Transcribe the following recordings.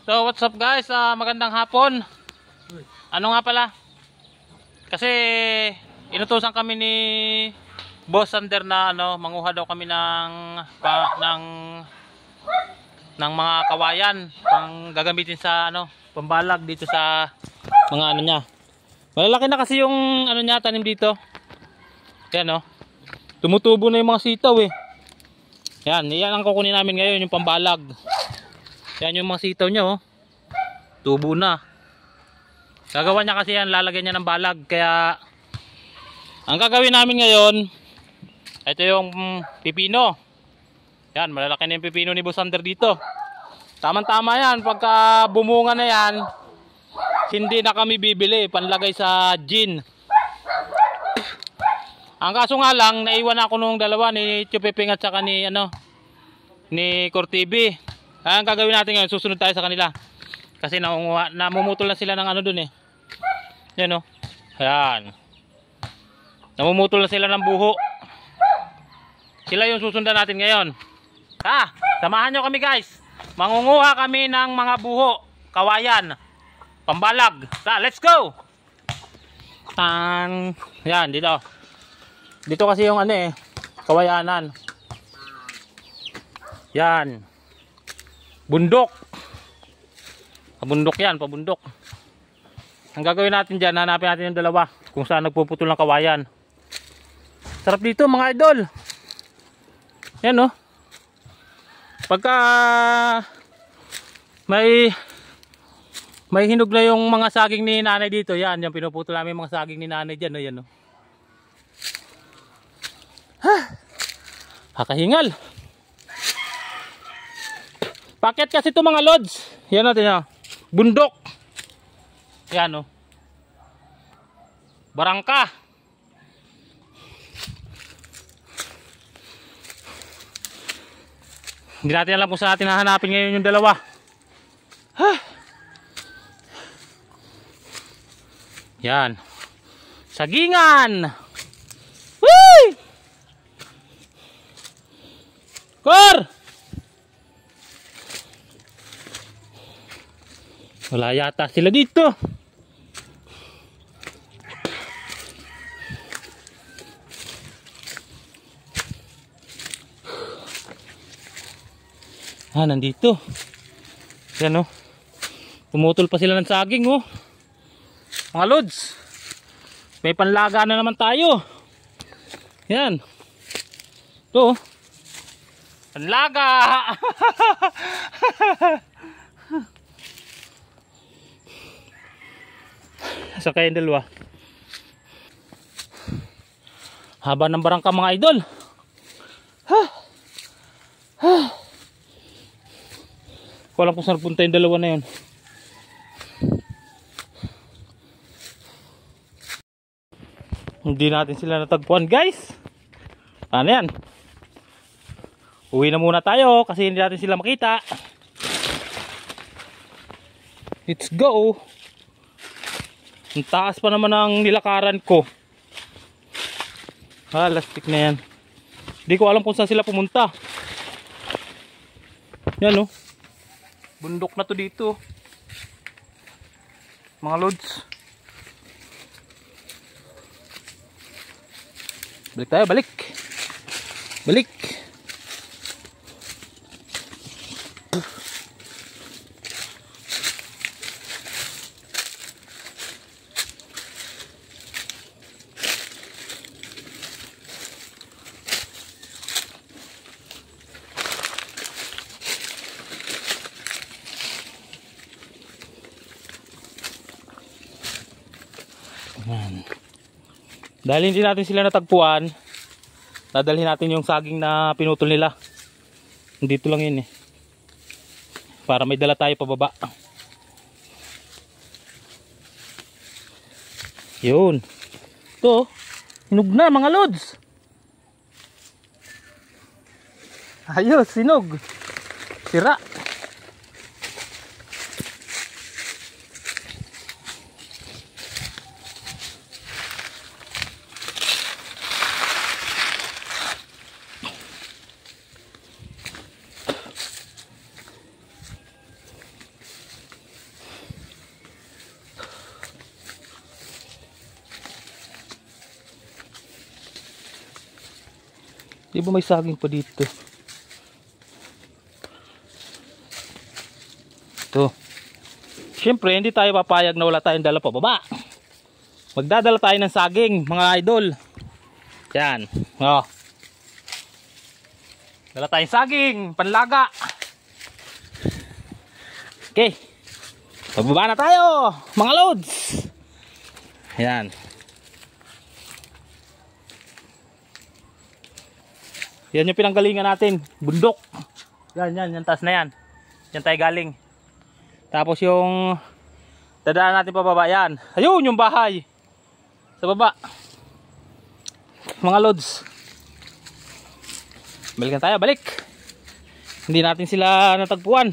So what's up guys, magandang hapon. Ano nga pala, kasi inutusan kami ni Boss Sander na manguha daw kami ng mga kawayan pang gagamitin sa pambalag dito sa mga niya. Malalaki na kasi yung niya, tanim dito. Yan tumutubo na yung mga sitaw Yan ang kukunin namin ngayon, yung pambalag. Yan yung mga sitaw niya tubo na. Gagawa niya kasi yan, lalagyan niya ng balag. Kaya ang gagawin namin ngayon, ito yung pipino. Yan, malalaki na yung pipino ni Boss Sander dito. Tama-tama yan, pagka bumunga na yan, hindi na kami bibili, panlagay sa gin. Ang kaso nga lang, naiwan ako nung dalawa ni Chupiping at saka ni Cortibi. Ang gagawin natin ngayon, susunod tayo sa kanila. Kasi namumutol na sila ng dun Yan Ayan. Namumutol na sila ng buho. Sila yung susundan natin ngayon. Samahan nyo kami guys. Mangunguha kami ng mga buho, kawayan, pambalag. Let's go! Yan, dito. Dito kasi yung kawayanan. Yan. Bundok. Pabundok yan, pabundok. Ang gagawin natin dyan, hanapin natin yung dalawa kung saan nagpuputol ng kawayan. Sarap dito mga idol. Yan pagka may hinog na yung mga saging ni nanay dito, yan yung pinuputol namin mga saging ni nanay dyan. Yan Hakahingal. Paket kasi ito mga lods. Yan natin bundok. Yan barangka. Hindi natin alam kung saan natin hahanapin ngayon yung dalawa. Yan. Sagingan. Woo! Kor! Wala yata sila dito. Nandito. Yan pumutol pa sila ng saging mga lods. May panlaga na naman tayo. Yan. Ito panlaga. Sa kayong dalawa. Haba ng barangka mga idol. Walang kung saan punta yung dalawa na yun. Hindi natin sila natagpuan guys. Ano yan? Uwi na muna tayo kasi hindi natin sila makita. Let's go. Ang taas pa naman ang nilakaran ko. Lastik na yan. Hindi ko alam kung saan sila pumunta. Yan bundok na to dito. Mga lods. Balik tayo, balik. Balik. Dahil hindi natin sila natagpuan, dadalhin natin yung saging na pinutol nila. Dito lang yun para may dala tayo pababa. Yun. Ito hinog na mga lods. Ayos, sinog. Sira. Di ba may saging pa dito? Ito. Siyempre, hindi tayo papayag na wala tayong dala pa baba. Magdadala tayo ng saging, mga idol. Yan. Oh. Dala tayong saging, panlaga. Okay. Pababa na tayo, mga loads. Yan. Yan yung pinanggalingan natin, bundok. Yan taas na yan. Yan tayo galing. Tapos yung dadaan natin pababa yan. Ayun yung bahay. Sa baba. Mga loads. Balikan tayo, balik. Hindi natin sila natagpuan.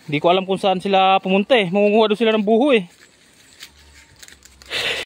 Hindi ko alam kung saan sila pumunta eh. Mangunguha doon sila ng buho eh.